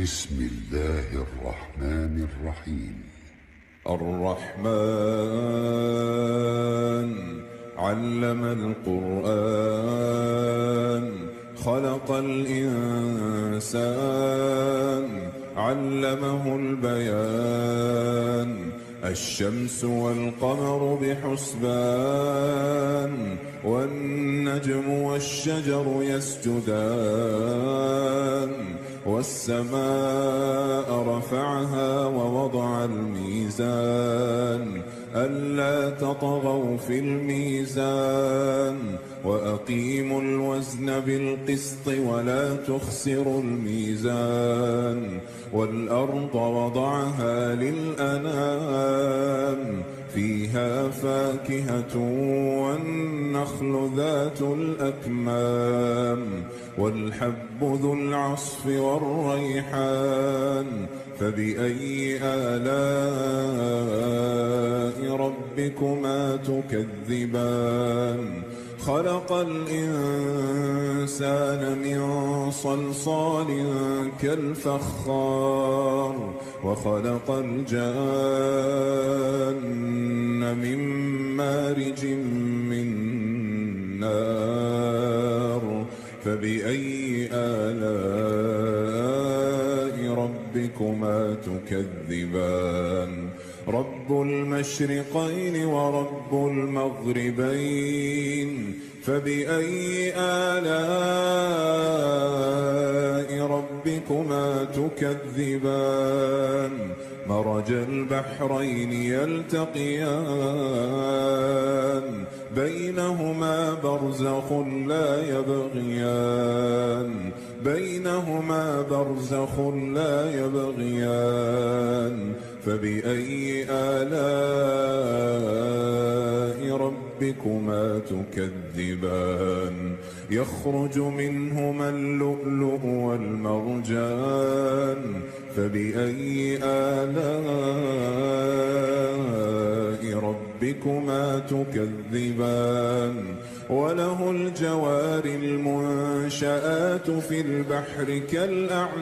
بسم الله الرحمن الرحيم. الرحمن علم القرآن خلق الإنسان علمه البيان الشمس والقمر بحسبان والنجم والشجر يسجدان والسماء رفعها ووضع الميزان ألا تطغوا في الميزان وأقيموا الوزن بالقسط ولا تخسروا الميزان والأرض وضعها للأنام فيها فاكهة والنخل ذات الأكمام والحب ذو العصف والريحان فبأي آلاء ربكما تكذبان خلق الإنسان من صلصال كالفخار وخلق الجان من مارج من نار فبأي آلاء ربكما تكذبان رب المشرقين ورب المغربين فبأي آلاء ربكما تكذبان مرج البحرين يلتقيان بينهما برزخ لا يبغيان فبأي آلاء ربكما تكذبان يخرج منهما اللؤلؤ والمرجان فبأي آلاء ربكما تكذبان وله الجوار المنشآت في البحر كالأعلام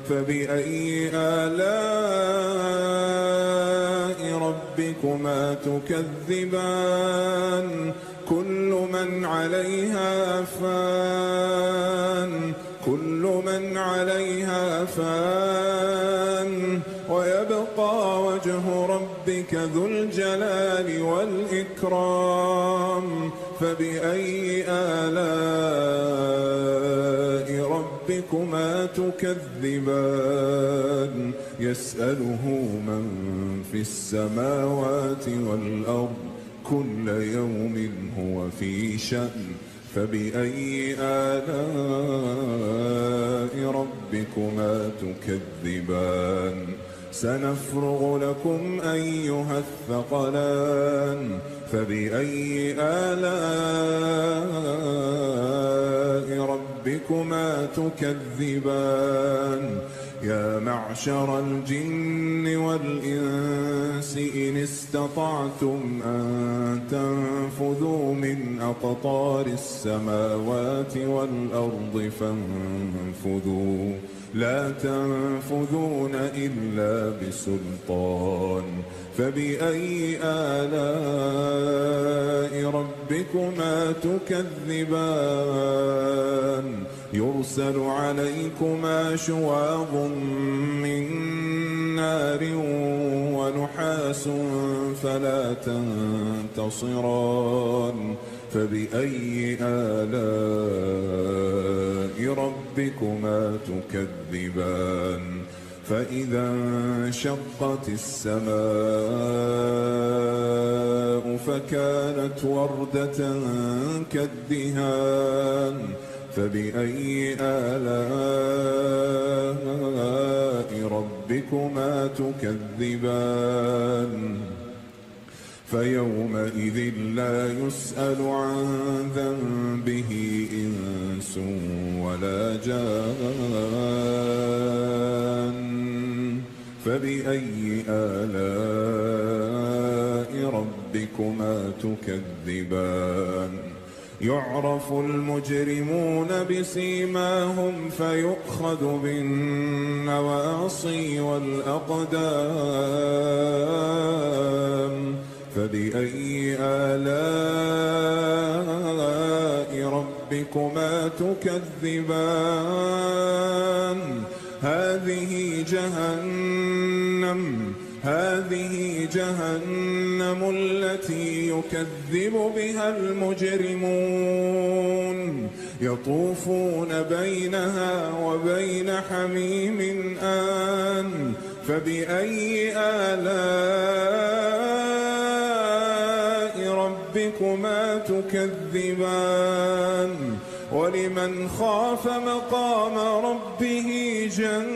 فبأي آلاء ربكما تكذبان كل من عليها فان ويبقى وجه ربك ذو الجلال والإكرام فبأي آلاء ربكما تكذبان يسأله من في السماوات والأرض كل يوم هو في شأن فبأي آلاء ربكما تكذبان سنفرغ لكم أيها الثقلان فبأي آلاء ربكما تكذبان يا معشر الجن والإنس إن استطعتم أن تنفذوا من أقطار السماوات والأرض فانفذوا لا تنفذون إلا بسلطان فبأي آلاء ربكما تكذبان يرسل عليكما شواظ من نار ونحاس فلا تنتصران فبأي آلاء ربكما تكذبان فإذا انشقت السماء فكانت وردة كالدهان فبأي آلاء ربكما تكذبان فيومئذ لا يسأل عن ذنبه إنس ولا جان فبأي آلاء ربكما تكذبان يعرف المجرمون بسيماهم فيؤخذ بالنواصي والأقدام فبأي آلاء ربكما تكذبان هذه جهنم التي يكذب بها المجرمون يطوفون بينها وبين حميم آن فبأي آلاء ربكما تكذبان ولمن خاف مقام ربه جنتان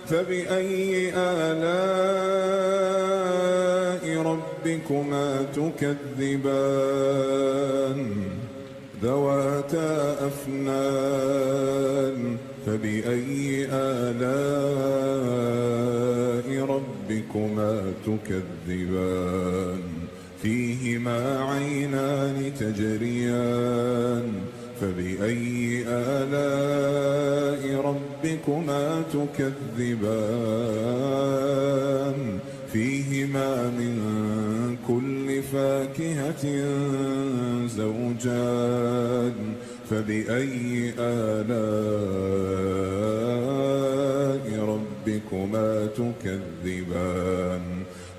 فبأي آلاء ربكما تكذبان ذواتا أفنان فبأي آلاء ربكما تكذبان فيهما عينان تجريان فبأي آلاء ربكما تكذبان فيهما من كل فاكهة زوجان فبأي آلاء ربكما تكذبان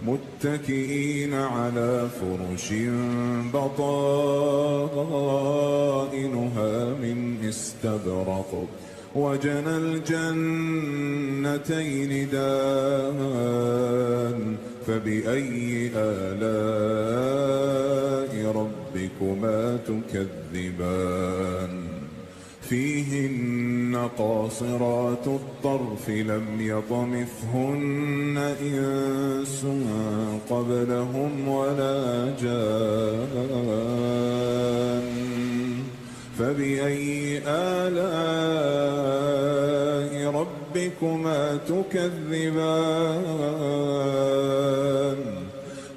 متكئين على فرش بطائنها من استبرق وجنى الجنتين دان فبأي آلاء ربكما تكذبان فيهن قاصرات الطرف لم يطمثهن إنس قبلهم ولا جان فبأي آلاء ربكما تكذبان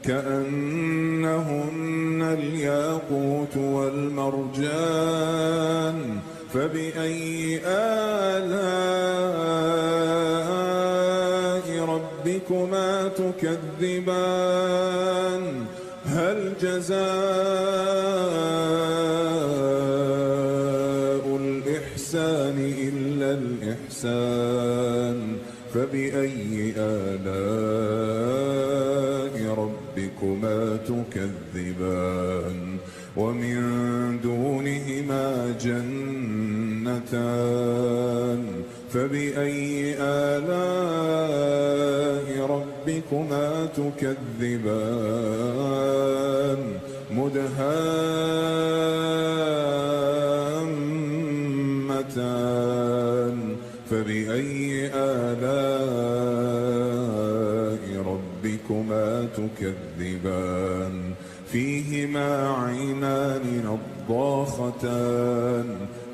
كأنهن الياقوت والمرجان فبأي آلاء ربكما تكذبان هل جزاء الإحسان إلا الإحسان فبأي آلاء ربكما تكذبان ومن دونهما جنتان فبأي آلاء ربكما تكذبان مدهامتان فبأي آلاء ربكما تكذبان فيهما عينان نضاختان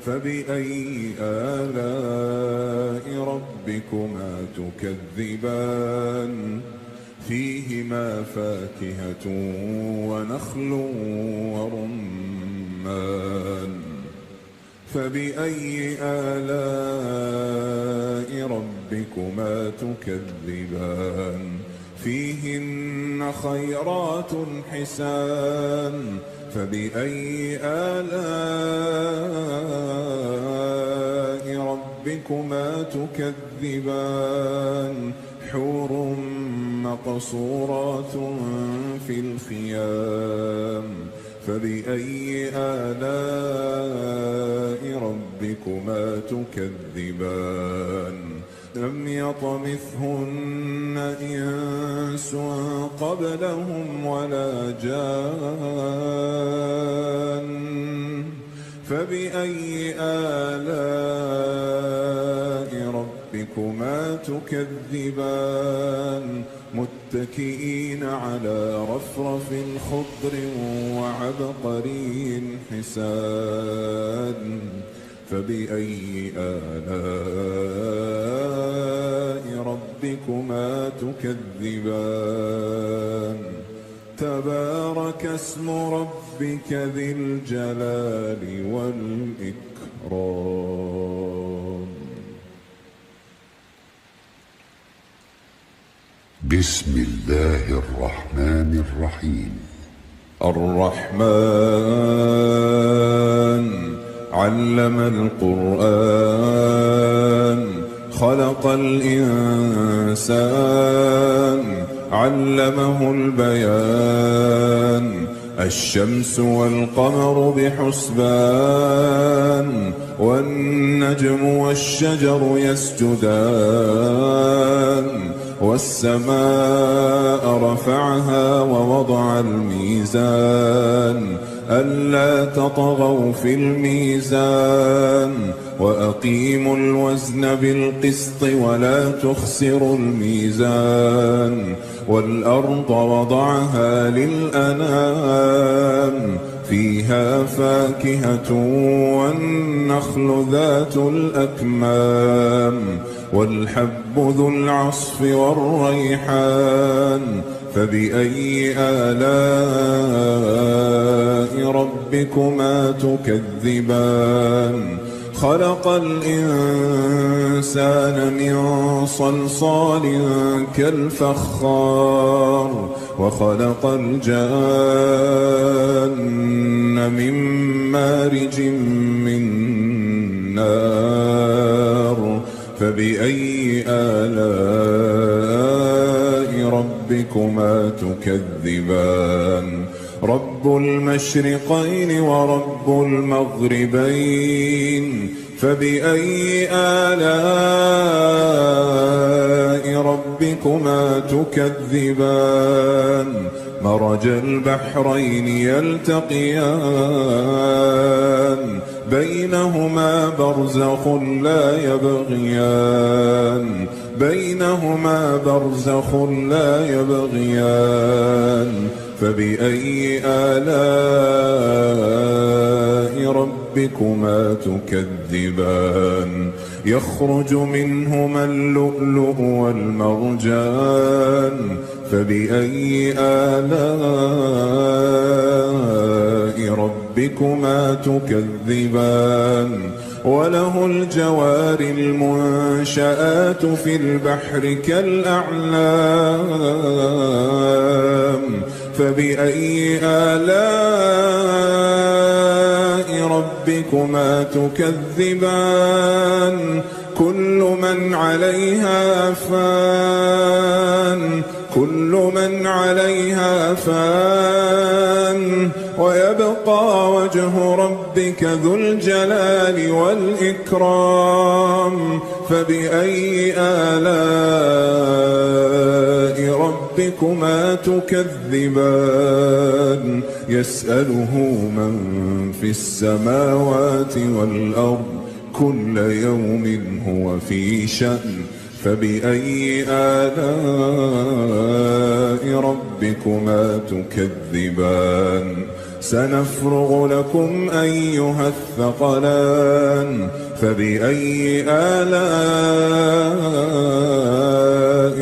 فبأي آلاء ربكما تكذبان فيهما فاكهة ونخل ورمان فبأي آلاء ربكما تكذبان فيهن خيرات حسان فبأي آلاء ربكما تكذبان حور مقصورات في الخيام فبأي آلاء ربكما تكذبان لم يطمثهن إنس قبلهم ولا جان فبأي آلاء ربكما تكذبان متكئين على رفرف خضر وعبقري حسان فبأي آلاء ربكما تكذبان تبارك اسم ربك ذي الجلال والإكرام. بسم الله الرحمن الرحيم. الرحمن علم القرآن خلق الإنسان علمه البيان. الشمس والقمر بحسبان والنجم والشجر يسجدان. والسماء رفعها ووضع الميزان ألا تطغوا في الميزان وأقيموا الوزن بالقسط ولا تخسروا الميزان. والأرض وضعها للأنام فيها فاكهة والنخل ذات الأكمام والحب ذو العصف والريحان. فبأي آلاء ربكما تكذبان؟ خلق الإنسان من صلصال كالفخار وخلق الجان من مارج من نار. فبأي آلاء ربكما تكذبان؟ رب المشرقين ورب المغربين. فبأي آلاء ربكما تكذبان؟ مرج البحرين يلتقيان بينهما برزخ لا يبغيان. بينهما برزخ لا يبغيان. فبأي آلاء ربكما تكذبان؟ يخرج منهما اللؤلؤ والمرجان. فبأي آلاء ربكما تكذبان؟ وله الجوار المنشآت في البحر كالأعلام. فبأي آلاء ربكما تكذبان؟ كل من عليها فان. كل من عليها فان ويبقى وجه ربك ذو الجلال والإكرام. فبأي آلاء ربكما تكذبان؟ يسأله من في السماوات والأرض كل يوم هو في شأن. فبأي آلاء ربكما تكذبان؟ سنفرغ لكم أيها الثقلان. فبأي آلاء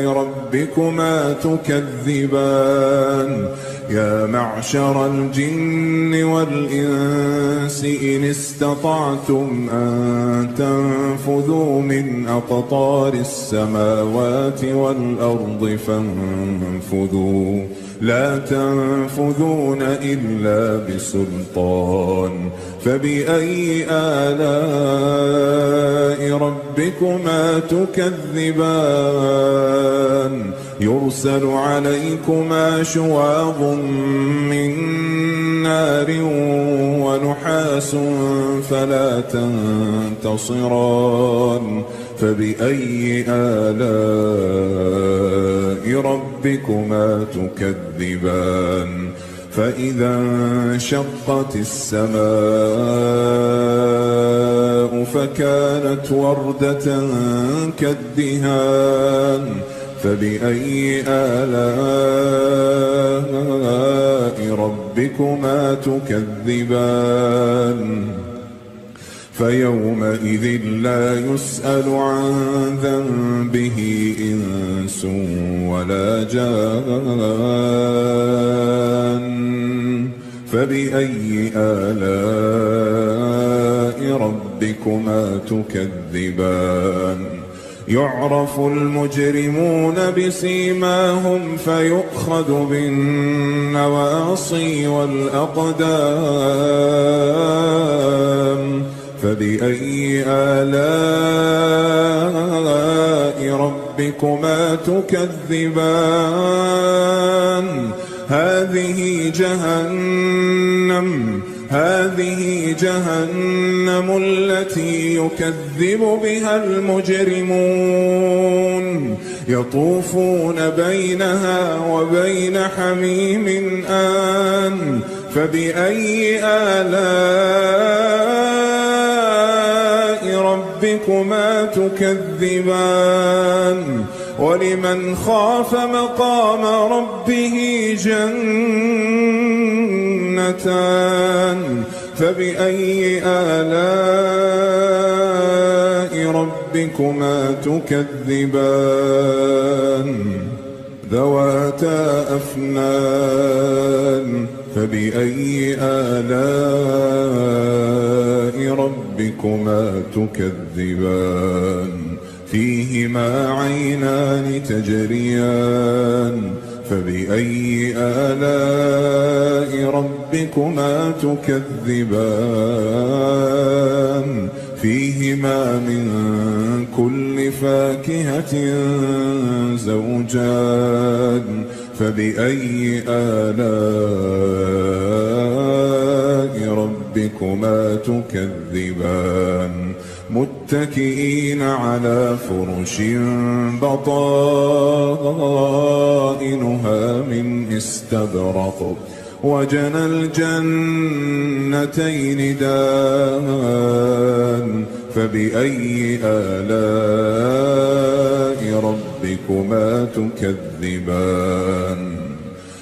ربكما تكذبان؟ يا معشر الجن والإنس إن استطعتم أن تنفذوا من أقطار السماوات والأرض فانفذوا لا تنفذون إلا بسلطان. فبأي آلاء ربكما تكذبان؟ يرسل عليكما شواظ من نار ونحاس فلا تنتصران. فبأي آلاء ربكما تكذبان؟ فإذا انشقت السماء فكانت وردة كالدهان. فبأي آلاء ربكما تكذبان؟ فيومئذ لا يسأل عن ذنبه إنس ولا جان. فبأي آلاء ربكما تكذبان؟ يعرف المجرمون بسيماهم فيؤخذ بالنواصي والأقدام. فبأي آلاء ربكما تكذبان؟ هذه جهنم التي يكذب بها المجرمون، يطوفون بينها وبين حميم آن. فبأي آلاء ربكما تكذبان؟ ولمن خاف مقام ربه جنتان. فبأي آلاء ربكما تكذبان؟ ذواتا أفنان. فبأي آلاء ربكما تكذبان؟ فيهما عينان تجريان. فبأي آلاء ربكما تكذبان؟ فيهما من كل فاكهة زوجان. فبأي آلاء ربكما تكذبان؟ متكئين على فرش بطائنها من استبرق وجنى الجنتين دان. فبأي آلاء ربكما تكذبان؟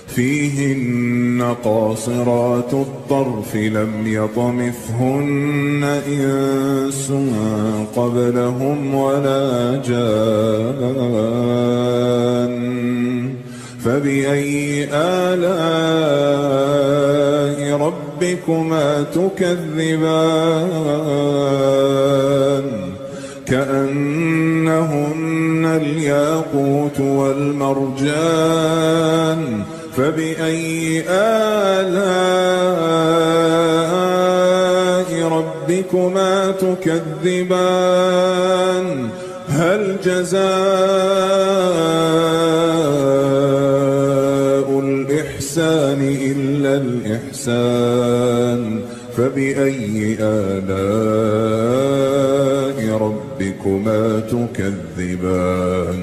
فيهن قاصرات الطرف لم يطمثهن إنس قبلهم ولا جان. فبأي آلاء ربكما تكذبان؟ كأنهن الياقوت والمرجان. فبأي آلاء ربكما تكذبان؟ هل جزاء الإحسان إلا الإحسان؟ فبأي آلاء ربكما تكذبان؟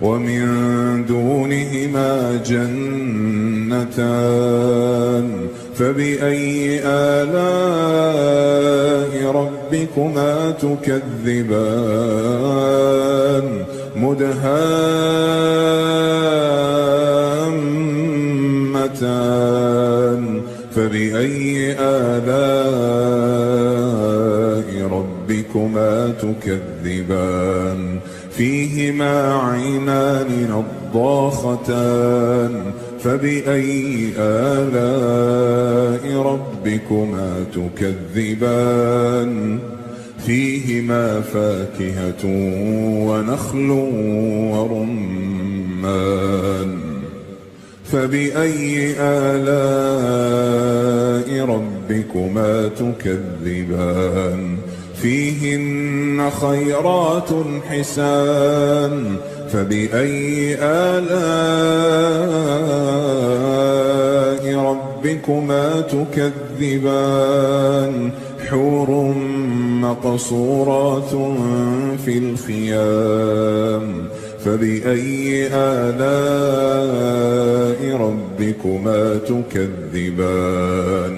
ومن دونهما جنتان. فبأي آلاء ربكما تكذبان؟ مدهامتان. فبأي آلاء ربكما تكذبان؟ فيهما عينان نضاختان. فبأي آلاء ربكما تكذبان؟ فيهما فاكهة ونخل ورمان. فبأي آلاء ربكما تكذبان؟ فيهن خيرات حسان. فبأي آلاء ربكما تكذبان؟ حور مقصورات في الخيام. فبأي آلاء ربكما تكذبان؟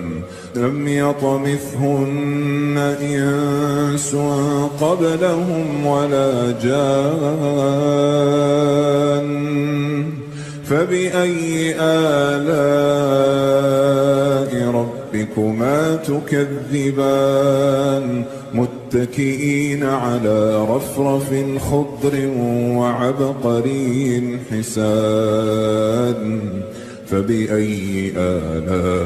لم يطمثهن إنس قبلهم ولا جان. فبأي آلاء ربكما ربكما تكذبان متكئين على رفرف خضر وعبقري حسان فبأي آلاء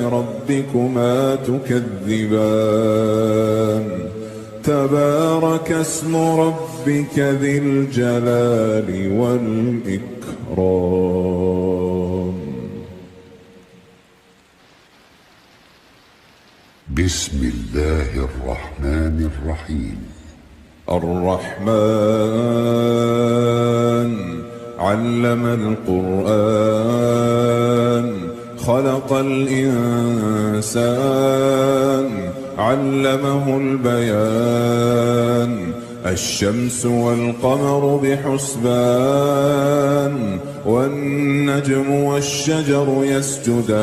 ربكما تكذبان تبارك اسم ربك ذي الجلال والإكرام. بسم الله الرحمن الرحيم. الرحمن علم القرآن خلق الإنسان علمه البيان الشمس والقمر بحسبان والنجم والشجر يسجدان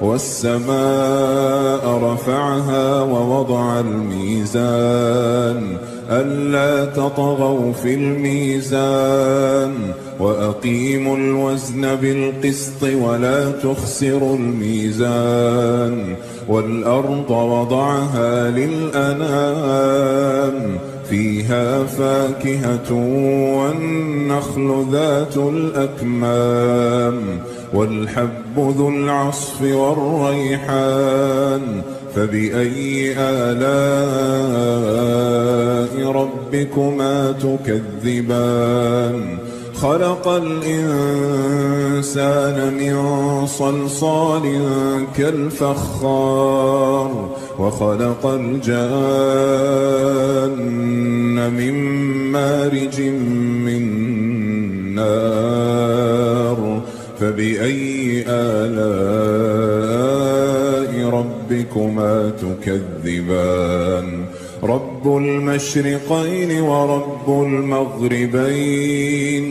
والسماء رفعها ووضع الميزان ألا تطغوا في الميزان وأقيموا الوزن بالقسط ولا تخسروا الميزان والأرض وضعها للأنام فيها فاكهة والنخل ذات الأكمام والحب ذو العصف والريحان فبأي آلاء ربكما تكذبان خلق الإنسان من صلصال كالفخار وخلق الجان من مارج من نار فبأي آلاء ربكما تكذبان رب المشرقين ورب المغربين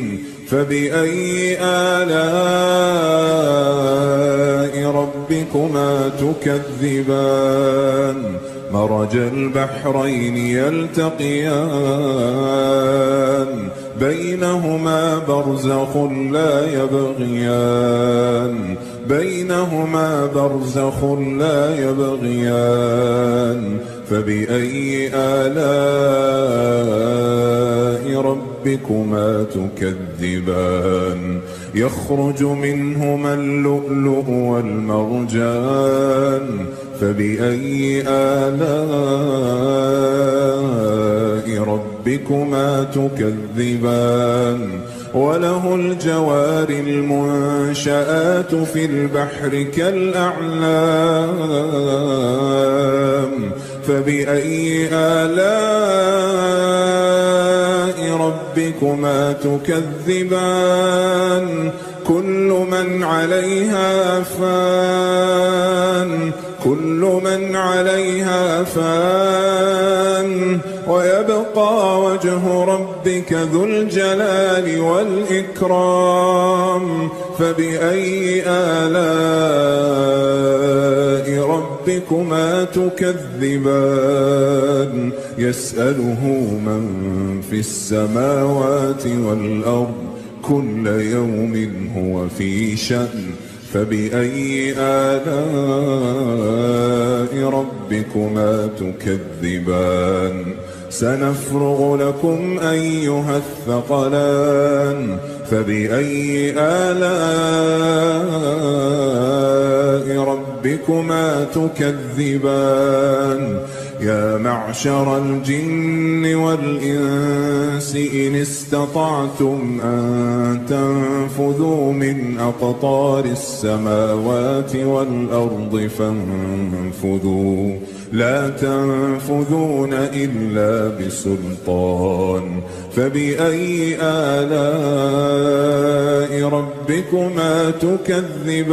فبأي آلاء ربكما تكذبان مرج البحرين يلتقيان بينهما برزخ لا يبغيان بينهما برزخ لا يبغيان فبأي آلاء ربكما تكذبان يخرج منهما اللؤلؤ والمرجان فبأي آلاء ربكما تكذبان وله الجوار المنشآت في البحر كالأعلام فبأي آلاء ربكما تكذبان كل من عليها فان كل من عليها فان ويبقى وجه ربك ذو الجلال والإكرام فبأي آلاء ربكما تكذبان يسأله من في السماوات والأرض كل يوم هو في شأن فبأي آلاء ربكما تكذبان سنفرغ لكم أيها الثقلان فبأي آلاء ربكما تكذبان يا معشر الجن والإنس إن استطعتم أن تنفذوا من أقطار السماوات والأرض فانفذوا لا تنفذون إلا بسلطان فبأي آلاء ربكما تكذبان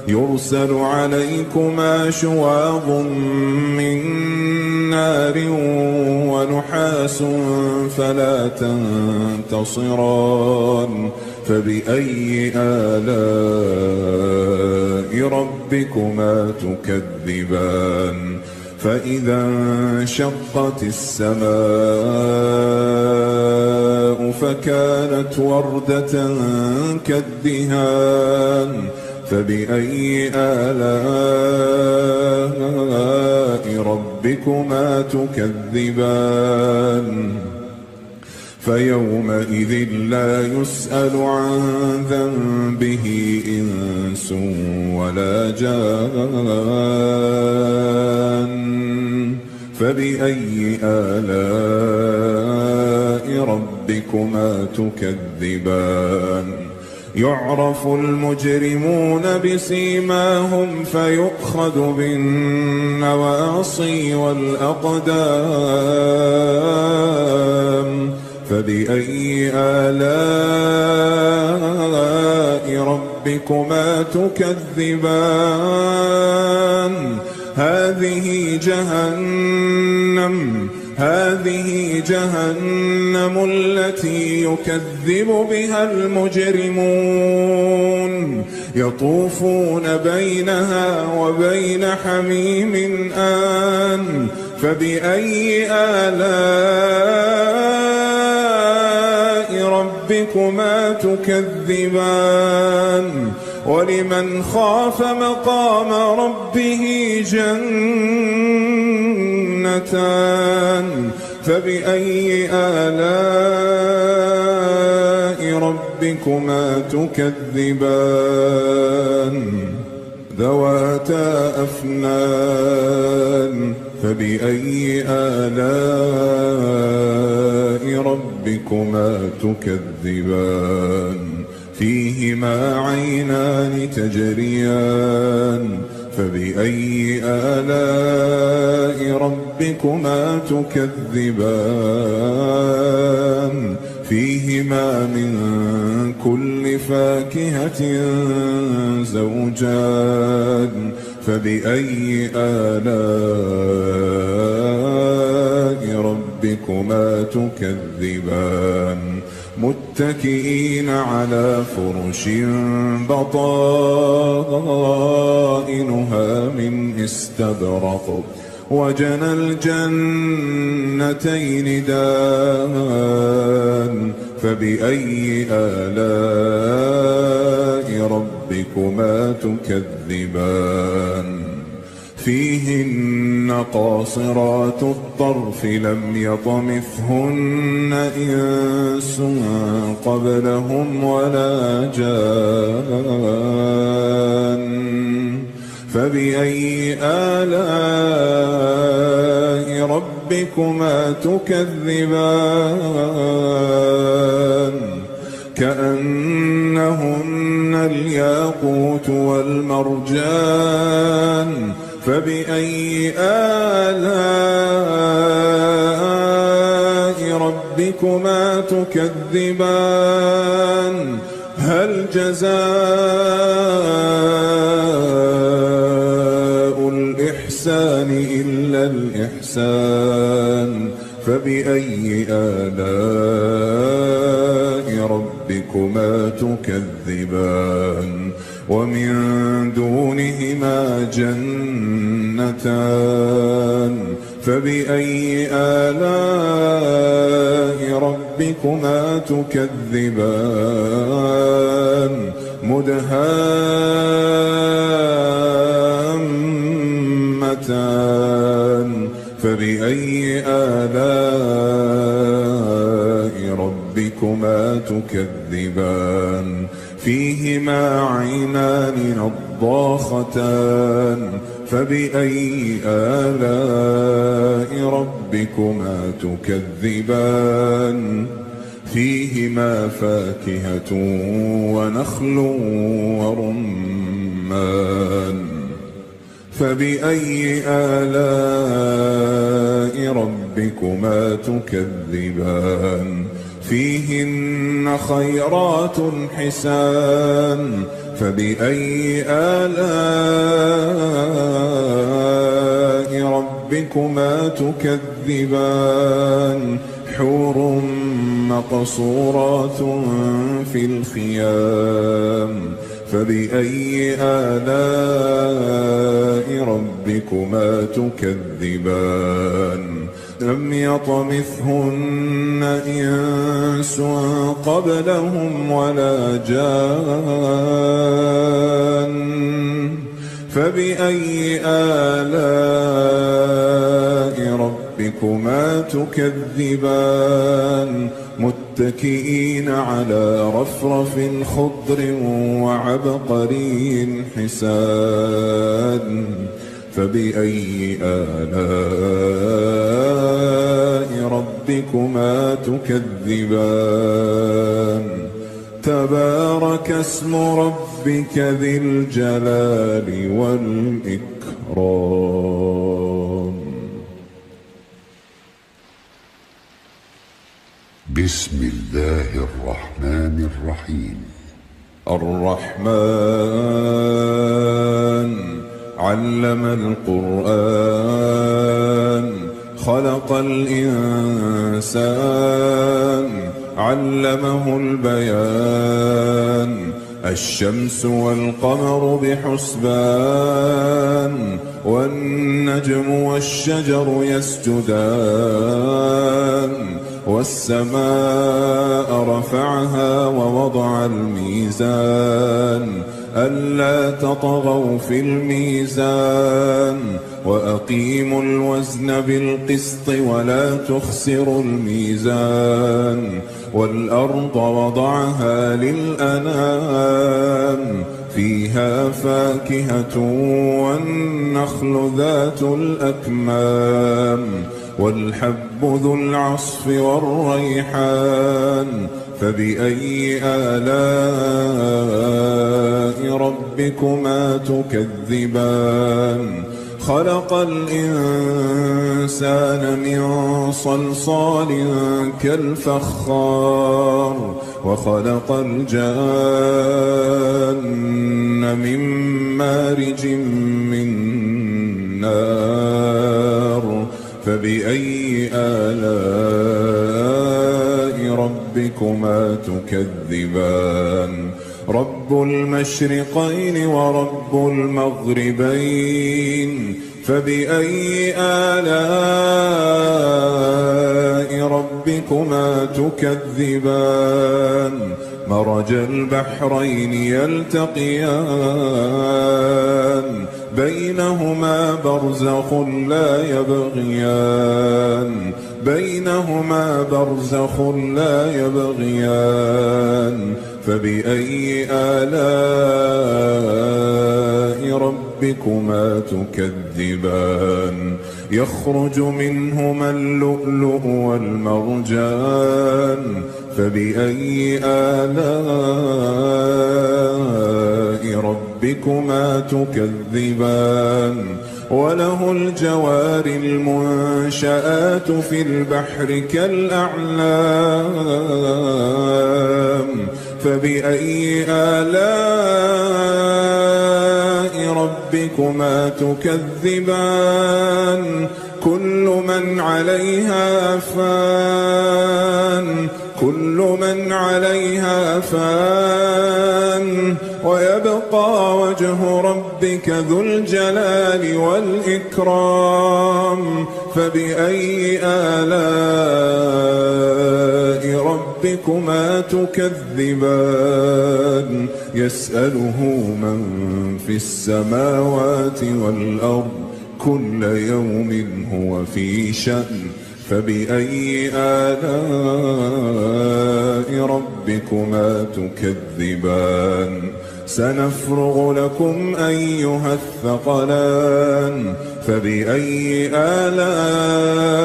يرسل عليكما شواظ من نار ونحاس فلا تنتصران فبأي آلاء ربكما تكذبان فإذا انشقت السماء فكانت وردة كالدهان فبأي آلاء ربكما تكذبان فيومئذ لا يسأل عن ذنبه إنس ولا جان فبأي آلاء ربكما تكذبان يعرف المجرمون بسيماهم فيؤخذ بالنواصي والأقدام فبأي آلاء ربكما تكذبان هذه جهنم التي يكذب بها المجرمون يطوفون بينها وبين حميم آن فبأي آلاء ربكما تكذبان ولمن خاف مقام ربه جنتان فبأي آلاء ربكما تكذبان ذواتا أفنان فبأي آلاء ربكما تكذبان فيهما عينان تجريان فبأي آلاء ربكما تكذبان فيهما من كل فاكهة زوجان فبأي آلاء ربكما تكذبان متكئين على فرش بطائنها من استبرق وجنى الجنتين دان فبأي آلاء ربكما تكذبان فيهن قاصرات الطرف لم يطمثهن إنس قبلهم ولا جان فبأي آلاء ربكما تكذبان كأنهن الياقوت والمرجان فبأي آلاء ربكما تكذبان هل جزاء الإحسان إلا الإحسان فبأي آلاء ربكما تكذبان ومن دونهما جنتان فبأي آلاء ربكما تكذبان مدهامتان فبأي آلاء ربكما تكذبان فيهما عينان نضاختان فبأي آلاء ربكما تكذبان فيهما فاكهة ونخل ورمان فبأي آلاء ربكما تكذبان فيهن خيرات حسان فبأي آلاء ربكما تكذبان حور مقصورات في الخيام فبأي آلاء ربكما تكذبان لم يطمثهن إنس قبلهم ولا جان فبأي آلاء ربكما تكذبان متكئين على رفرف خضر وعبقري حسان فبأي آلاء ربكما تكذبان تبارك اسم ربك ذي الجلال والإكرام. بسم الله الرحمن الرحيم. الرحمن علم القرآن خلق الإنسان علمه البيان الشمس والقمر بحسبان والنجم والشجر يسجدان والسماء رفعها ووضع الميزان ألا تطغوا في الميزان وأقيموا الوزن بالقسط ولا تخسروا الميزان والأرض وضعها للأنام فيها فاكهة والنخل ذات الأكمام والحب ذو العصف والريحان فبأي آلاء ربكما تكذبان خلق الإنسان من صلصال كالفخار وخلق الجان من مارج من نار فبأي آلاء ربكما تكذبان رب المشرقين ورب المغربين فبأي آلاء ربكما تكذبان مرج البحرين يلتقيان بينهما برزخ لا يبغيان فبأي آلاء ربكما تكذبان يخرج منهما اللؤلؤ والمرجان فبأي آلاء ربكما تكذبان وله الجوار المنشآت في البحر كالأعلام فبأي آلاء ربكما تكذبان كل من عليها فان ويبقى وجه ربك ذو الجلال والإكرام فبأي آلاء ربكما تكذبان يسأله من في السماوات والأرض كل يوم هو في شأن فبأي آلاء ربكما تكذبان سنفرغ لكم أيها الثقلان فبأي آلاء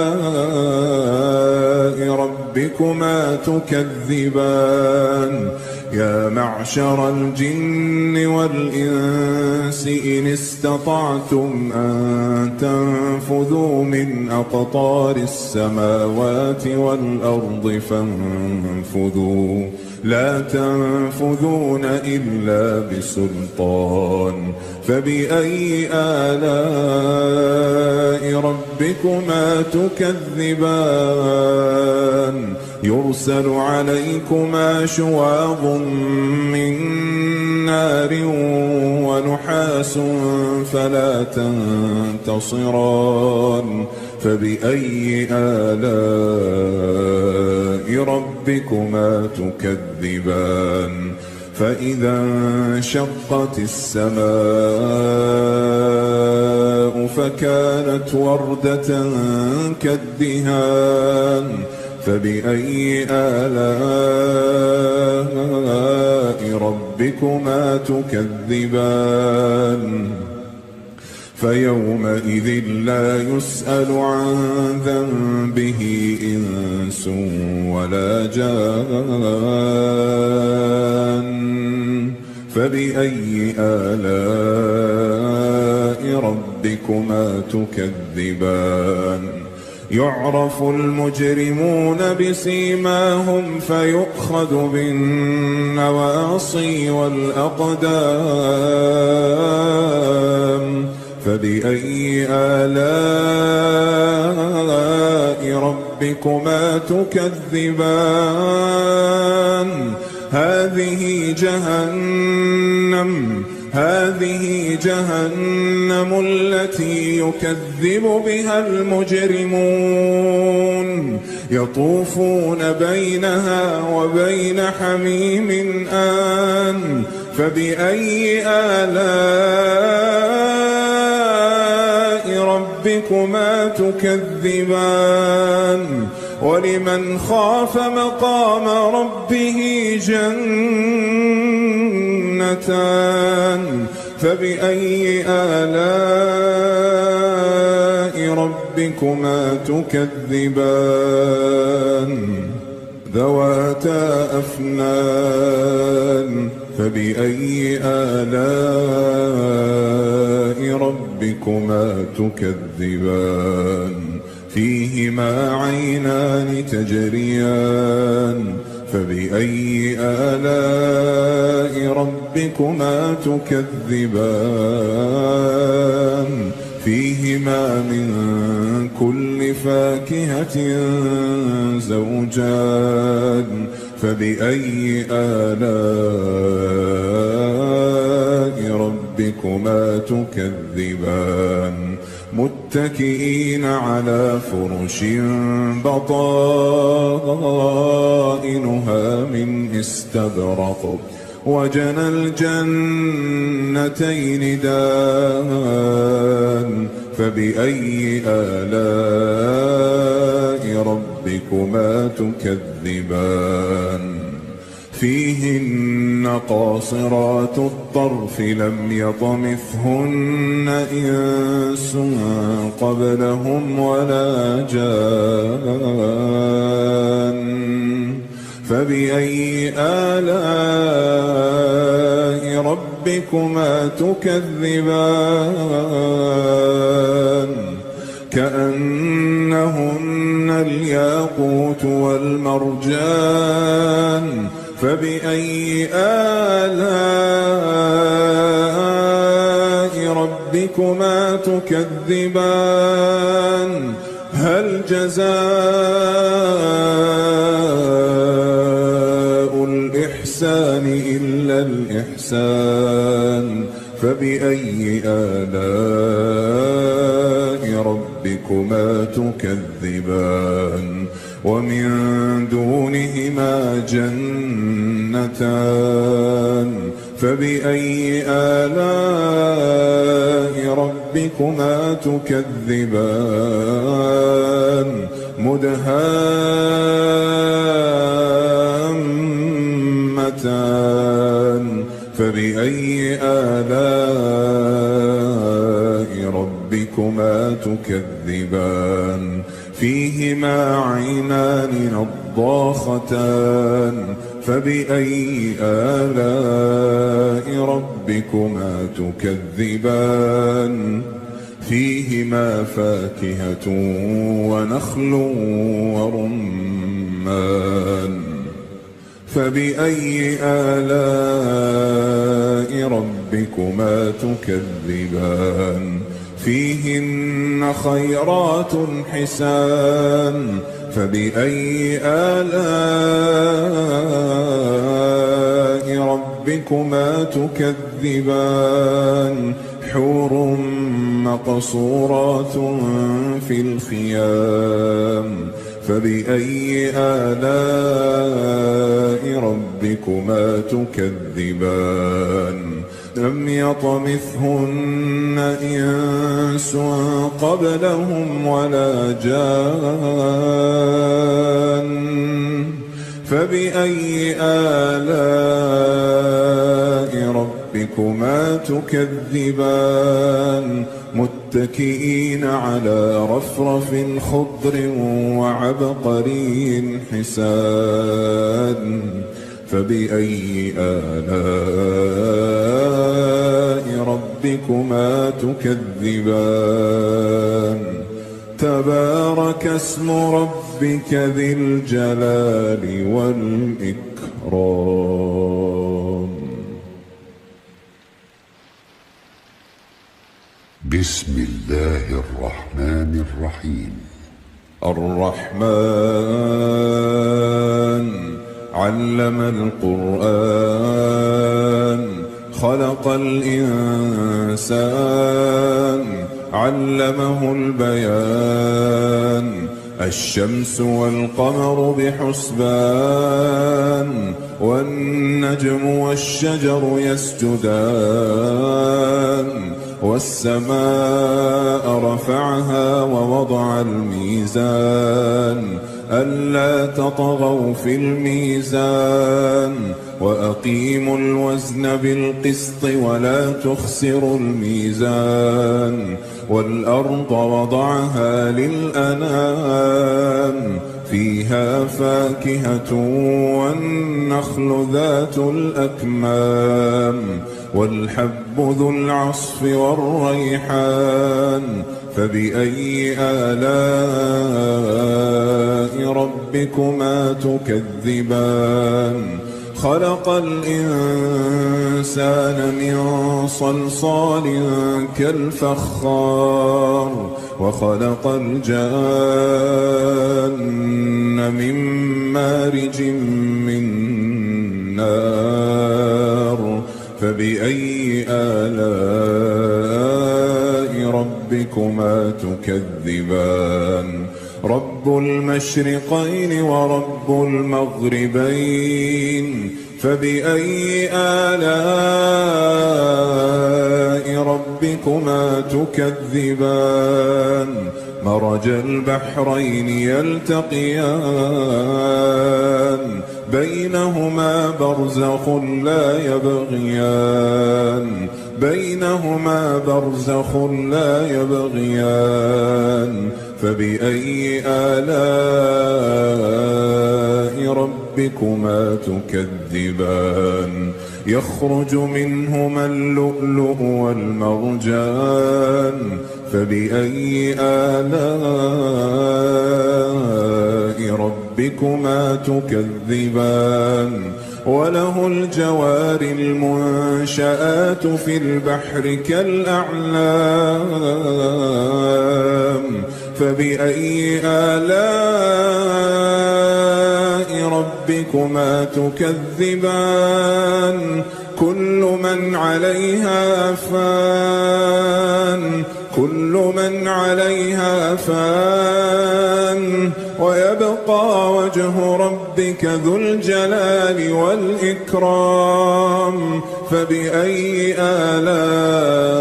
ربكما تكذبان يا معشر الجن والإنس إن استطعتم أن تنفذوا من أقطار السماوات والأرض فانفذوا لا تنفذون إلا بسلطان فبأي آلاء ربكما تكذبان يرسل عليكما شواظ من نار ونحاس فلا تنتصران فبأي آلاء ربكما تكذبان فإذا انشقت السماء فكانت وردة كالدهان فبأي آلاء ربكما تكذبان فيومئذ لا يسأل عن ذنبه إنس ولا جان فبأي آلاء ربكما تكذبان يعرف المجرمون بسيماهم فيؤخذ بالنواصي والأقدام فبأي آلاء ربكما تكذبان هذه جهنم التي يكذب بها المجرمون يطوفون بينها وبين حميم آن فبأي آلاء ربكما تكذبان ولمن خاف مقام ربه جنتان فبأي آلاء ربكما تكذبان ذواتا أفنان فبأي آلاء ربكما تكذبان فيهما عينان تجريان فبأي آلاء ربكما تكذبان فيهما من كل فاكهة زوجان فبأي آلاء ربكما تكذبان متكئين على فرش بطائنها من استبرق وجنى الجنتين دان فبأي آلاء ربكما تكذبان فيهن قاصرات الطرف لم يطمثهن إنس قبلهم ولا جان فبأي آلاء ربكما تكذبان كأنهن الياقوت والمرجان فبأي آلاء ربكما تكذبان هل جزاء الإحسان إلا الإحسان فبأي آلاء ربكما تكذبان ومن دونهما جنتان فبأي آلاء ربكما تكذبان مدهامتان فبأي آلاء ربكما تكذبان فيهما عينان نضاختان فبأي آلاء ربكما تكذبان فيهما فاكهة ونخل ورمان فبأي آلاء ربكما تكذبان فيهن خيرات حسان فبأي آلاء ربكما تكذبان حور مقصورات في الخيام فبأي آلاء ربكما تكذبان لم يطمثهن إنس قبلهم ولا جان فبأي آلاء ربكما تكذبان متكئين على رفرف خضر وعبقري حسان فبأي آلاء ربكما تكذبان تبارك اسم ربك ذي الجلال والإكرام. بسم الله الرحمن الرحيم. الرحمن علم القرآن خلق الإنسان علمه البيان الشمس والقمر بحسبان والنجم والشجر يسجدان والسماء رفعها ووضع الميزان ألا تطغوا في الميزان وأقيموا الوزن بالقسط ولا تخسروا الميزان والأرض وضعها للأنام فيها فاكهة والنخل ذات الأكمام والحب ذو العصف والريحان فبأي آلاء ربكما تكذبان خلق الإنسان من صلصال كالفخار وخلق الجان من مارج من نار فبأي آلاء ربكما تكذبان رب المشرقين ورب المغربين فبأي آلاء ربكما تكذبان مرج البحرين يلتقيان بينهما برزخ لا يبغيان بينهما برزخ لا يبغيان فبأي آلاء ربكما تكذبان يخرج منهما اللؤلؤ والمرجان فبأي آلاء ربكما تكذبان وله الجوار المنشآت في البحر كالأعلام فبأي آلاء ربكما تكذبان كل من عليها فان كل من عليها فان ويبقى وجه ربك ذو الجلال والإكرام فبأي آلاء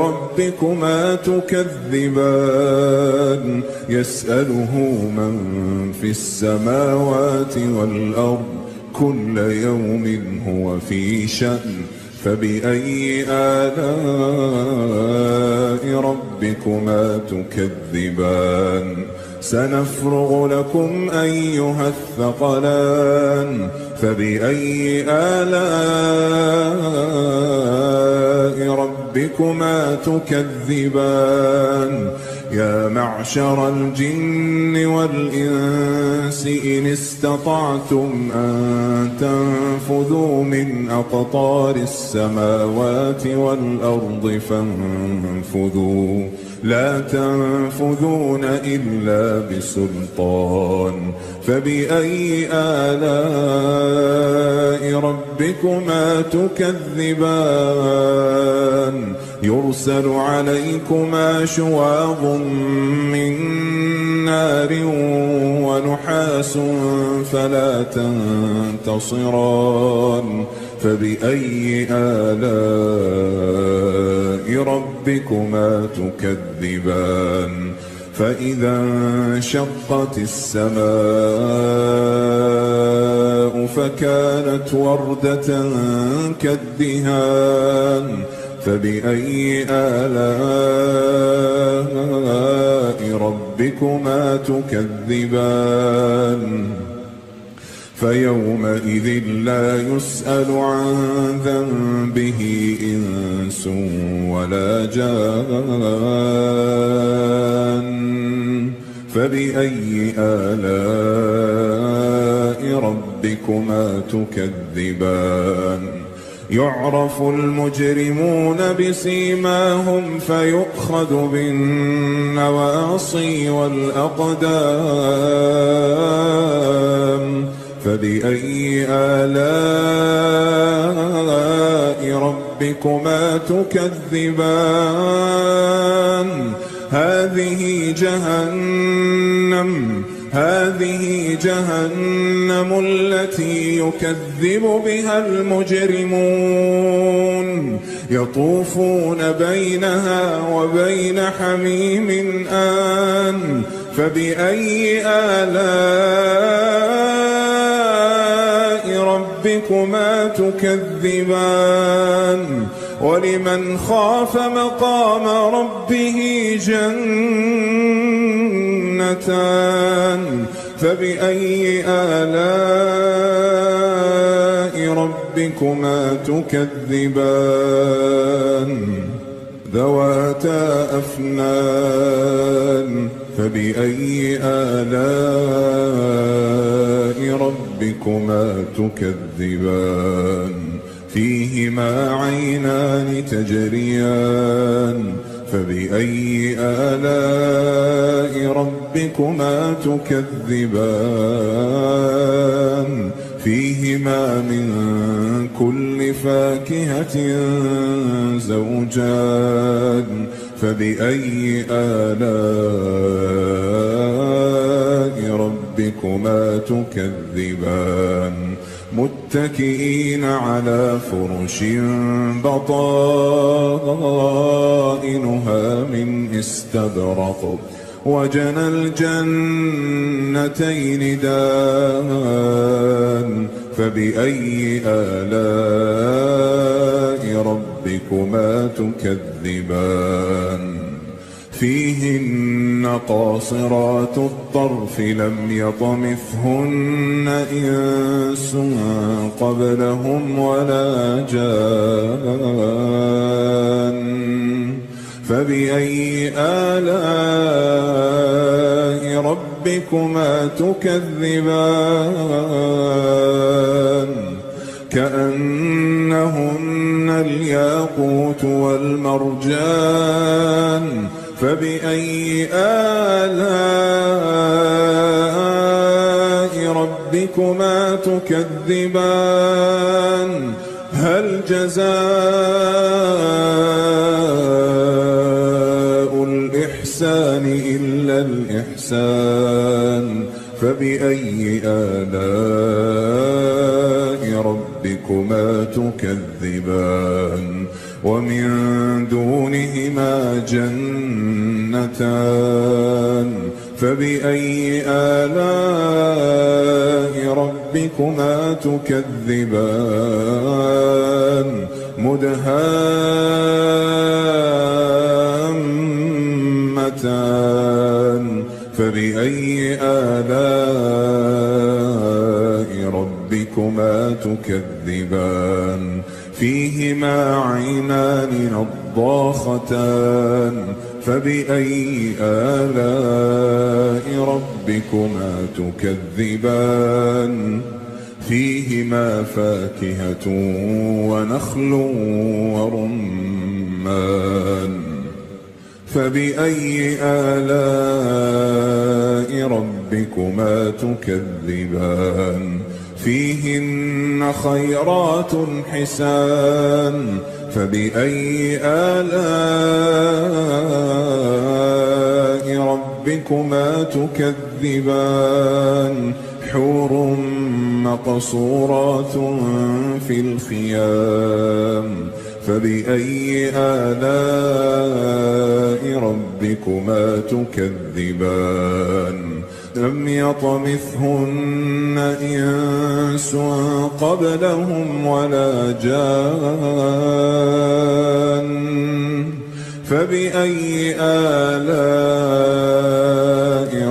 ربكما تكذبان يسأله من في السماوات والأرض كل يوم هو في شأن فبأي آلاء ربكما تكذبان سنفرغ لكم أيها الثقلان فبأي آلاء ربكما ربكما تكذبان يا معشر الجن والإنس إن استطعتم أن تنفذوا من أقطار السماوات والأرض فانفذوا لا تنفذون إلا بسلطان فبأي آلاء ربكما تكذبان يرسل عليكما شواظ من نار ونحاس فلا تنتصران فبأي آلاء ربكما تكذبان فإذا انشقت السماء فكانت وردة كالدهان فبأي آلاء ربكما تكذبان فيومئذ لا يسأل عن ذنبه إنس ولا جان فبأي آلاء ربكما تكذبان يعرف المجرمون بسيماهم فيؤخذ بالنواصي والأقدام فبأي آلاء ربكما تكذبان هذه جهنم التي يكذب بها المجرمون يطوفون بينها وبين حميم آن فبأي آلاء ربكما تكذبان ولمن خاف مقام ربه جنتان فبأي آلاء ربكما تكذبان ذواتا أفنان فبأي آلاء ربكما تكذبان فيهما عينان تجريان فبأي آلاء ربكما تكذبان فيهما من كل فاكهة زوجان فبأي آلاء ربكما تكذبان متكئين على فرش بطائنها من استبرق وجنى الجنتين دان فبأي آلاء ربكما تكذبان فيهن قاصرات الطرف لم يطمثهن إنس قبلهم ولا جان فبأي آلاء ربكما تكذبان كأنهن الياقوت والمرجان فبأي آلاء ربكما تكذبان هل جزاء الإحسان إلا الإحسان فبأي آلاء ربكما تكذبان ومن دونهما جنتان فبأي آلاء ربكما تكذبان مدهامتان فبأي آلاء ربكما تكذبان فيهما عينان نضاختان فبأي آلاء ربكما تكذبان فيهما فاكهة ونخل ورمان فبأي آلاء ربكما تكذبان فيهن خيرات حسان فبأي آلاء ربكما تكذبان حور مقصورات في الخيام فبأي آلاء ربكما تكذبان لم يطمثهن إنس قبلهم ولا جان فبأي آلاء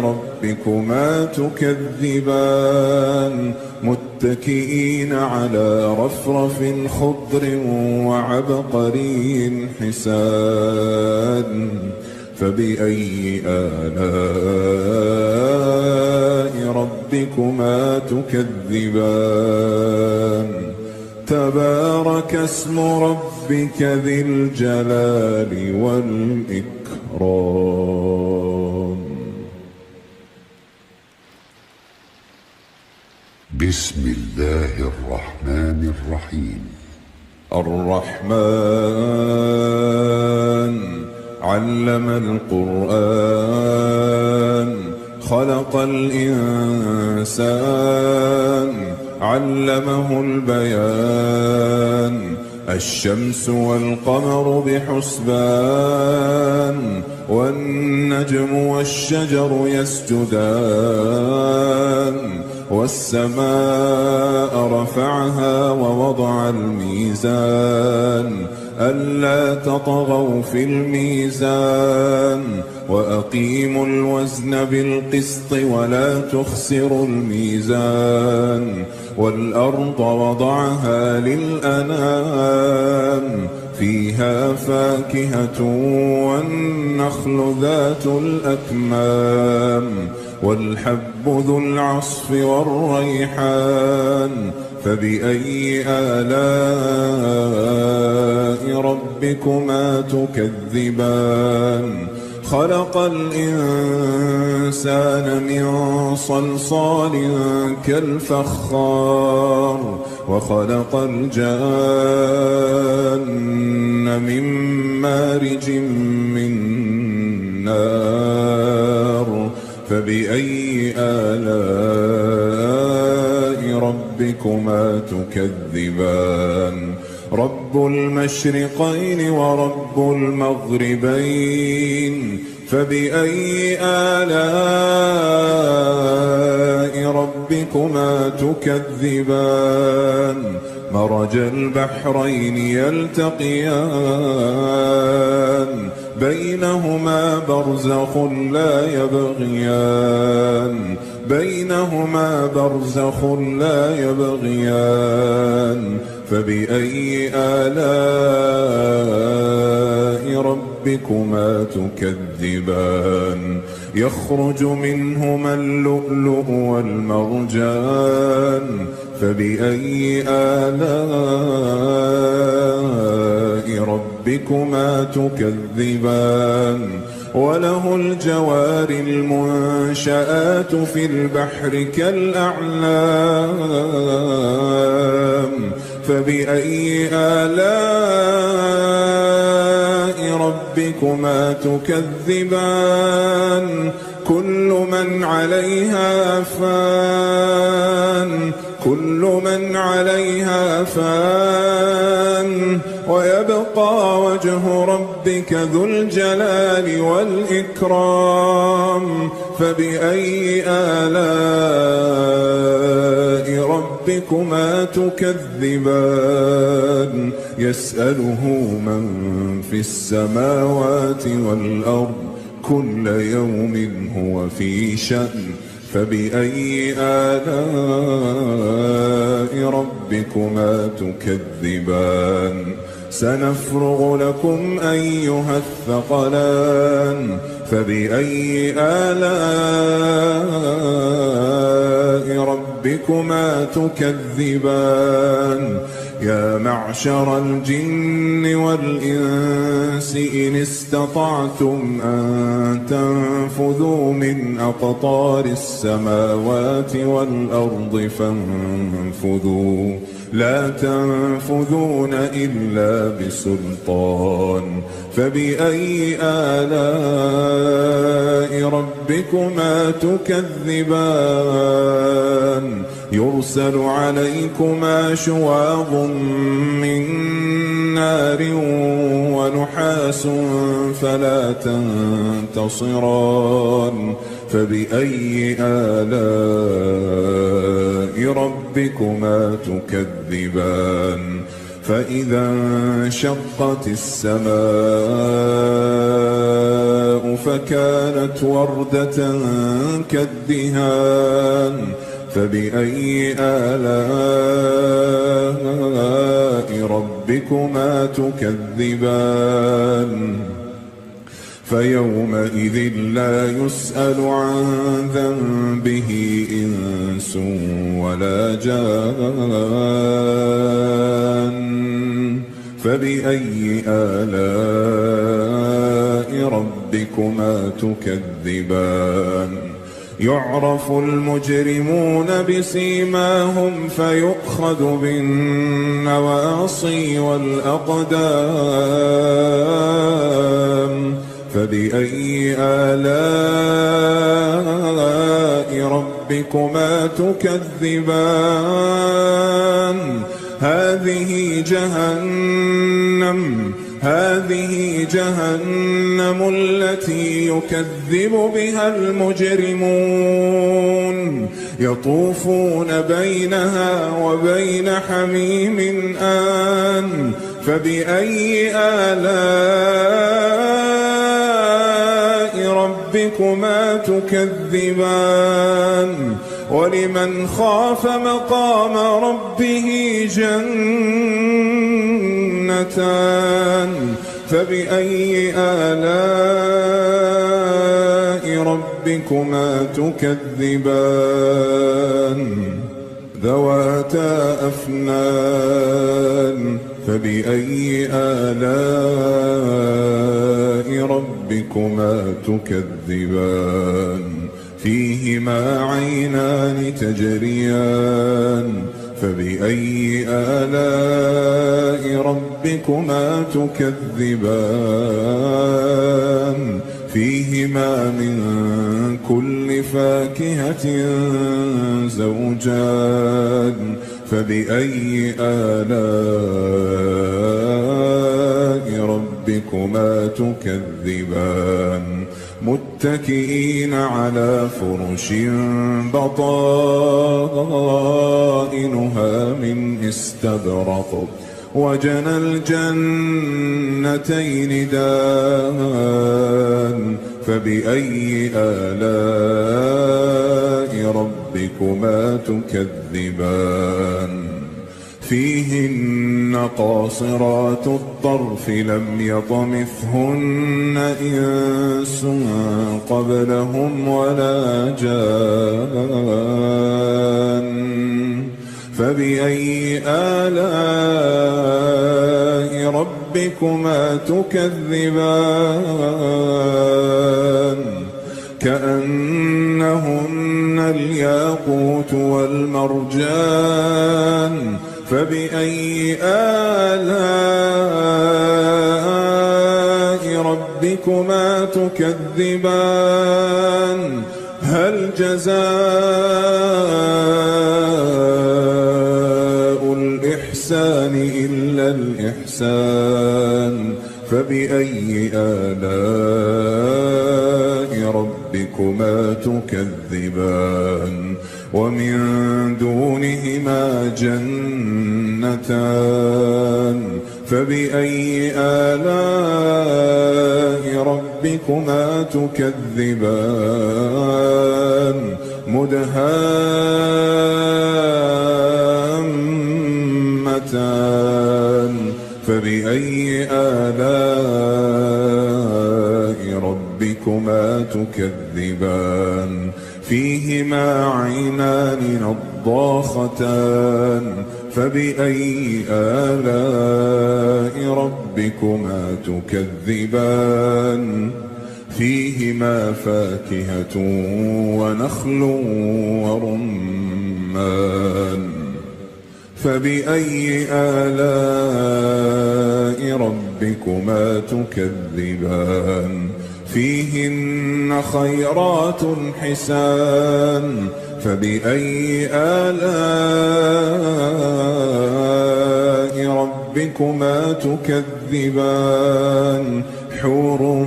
ربكما تكذبان متكئين على رفرف خضر وعبقري حسان فبأي آلاء ربكما تكذبان تبارك اسم ربك ذي الجلال والإكرام. بسم الله الرحمن الرحيم. الرحمن علم القرآن خلق الإنسان علمه البيان الشمس والقمر بحسبان والنجم والشجر يسجدان والسماء رفعها ووضع الميزان ألا تطغوا في الميزان وأقيموا الوزن بالقسط ولا تخسروا الميزان والأرض وضعها للأنام فيها فاكهة والنخل ذات الأكمام والحب ذو العصف والريحان فبأي آلاء ربكما تكذبان خلق الإنسان من صلصال كالفخار وخلق الجان من مارج من نار فبأي آلاء ربكما تكذبان رب المشرقين ورب المغربين فبأي آلاء ربكما تكذبان مرج البحرين يلتقيان بينهما برزخ لا يبغيان بينهما برزخ لا يبغيان فبأي آلاء ربكما تكذبان يخرج منهما اللؤلؤ والمرجان فبأي آلاء ربكما تكذبان وله الجوار المنشآت في البحر كالأعلام فبأي آلاء ربكما تكذبان كل من عليها فان كل من عليها فان ويبقى وجه ربك ذو الجلال والإكرام فبأي آلاء ربكما تكذبان يسأله من في السماوات والأرض كل يوم هو في شأن فبأي آلاء ربكما تكذبان سنفرغ لكم أيها الثقلان فبأي آلاء ربكما تكذبان يا معشر الجن والإنس إن استطعتم أن تنفذوا من أقطار السماوات والأرض فانفذوا لا تنفذون إلا بسلطان فبأي آلاء ربكما تكذبان يرسل عليكما شواظ من نار ونحاس فلا تنتصران فبأي آلاء ربكما تكذبان فإذا انشقت السماء فكانت وردة كالدهان فبأي آلاء ربكما تكذبان فيومئذ لا يسأل عن ذنبه إنس ولا جان فبأي آلاء ربكما تكذبان يعرف المجرمون بسيماهم فيؤخذ بالنواصي والأقدام فبأي آلاء ربكما تكذبان هذه جهنم التي يكذب بها المجرمون يطوفون بينها وبين حميم آن فبأي آلاء ربكما تكذبان ولمن خاف مقام ربه جنتان فبأي آلاء ربكما تكذبان ذواتا أفنان فبأي آلاء ربكما تكذبان فيهما عينان تجريان فبأي آلاء ربكما تكذبان فيهما من كل فاكهة زوجان فبأي آلاء ربكما تكذبان متكئين على فرش بطائنها من استبرق وجنى الجنتين دان فبأي آلاء ربكما تكذبان فيهن قاصرات الطرف لم يطمثهن إنس قبلهم ولا جان فبأي آلاء ربكما تكذبان كأنهن الياقوت والمرجان فبأي آلاء ربكما تكذبان هل جزاء الإحسان إلا الإحسان فبأي آلاء ربكما تكذبان ومن دونهما جنتان فبأي آلاء ربكما تكذبان مدهامتان فبأي آلاء ربكما تكذبان فيهما عينان نضاختان فبأي آلاء ربكما تكذبان فيهما فاكهة ونخل ورمان فبأي آلاء ربكما تكذبان فيهن خيرات حسان فبأي آلاء ربكما تكذبان حور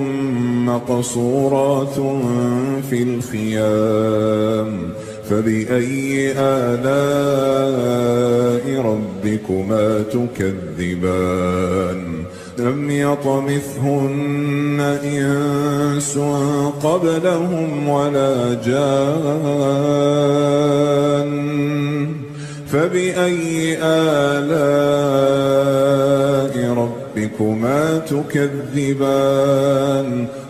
مقصورات في الخيام فبأي آلاء ربكما تكذبان لم يطمثهن إنس قبلهم ولا جان فبأي آلاء ربكما تكذبان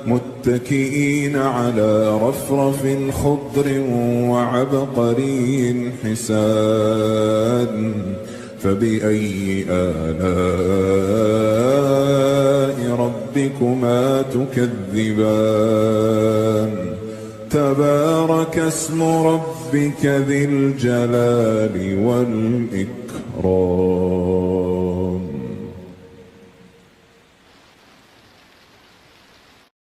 متكئين على رفرف خضر وعبقري حسان فبأي آلاء ربكما تكذبان تبارك اسم ربك ذي الجلال والإكرام.